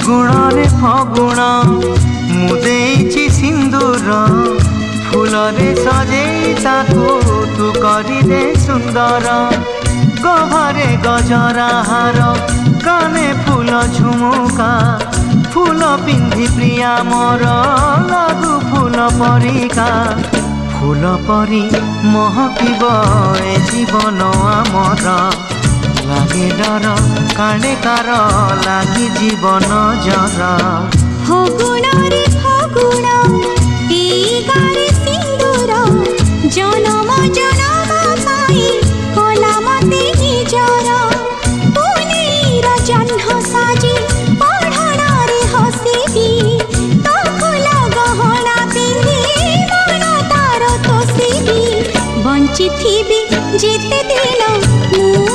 ଫଗୁଣରେ ଫଗୁଣ ମୁଁ ଦେଇଛି ସିନ୍ଦୁର ଫୁଲରେ ସଜେଇ ତାକୁ ତୁ କରିଦେ ସୁନ୍ଦର ଗଭାରେ ଗଜରା ହାର କାନେ ଫୁଲ ଝୁମୁକା ଫୁଲ ପିନ୍ଧି ପ୍ରିୟା ମୋର ଲାଗୁ ଫୁଲ ପରିକା ଫୁଲ ପରି ମହକିବ ଏ ଜୀବନ ଆମର লাগে ডর কাণে কার লাগি জীবন জর ফগুণরে ফগুণ এই গারে সিন্দুর জনম জনম পাই কলা মতে নিজর পুনেইর জহ্ন সাজি পঢ়ণরে হসিবি তো ফুল গহনা পিন্ধি মন তার তোষিবি বঞ্চিথিবি যেতে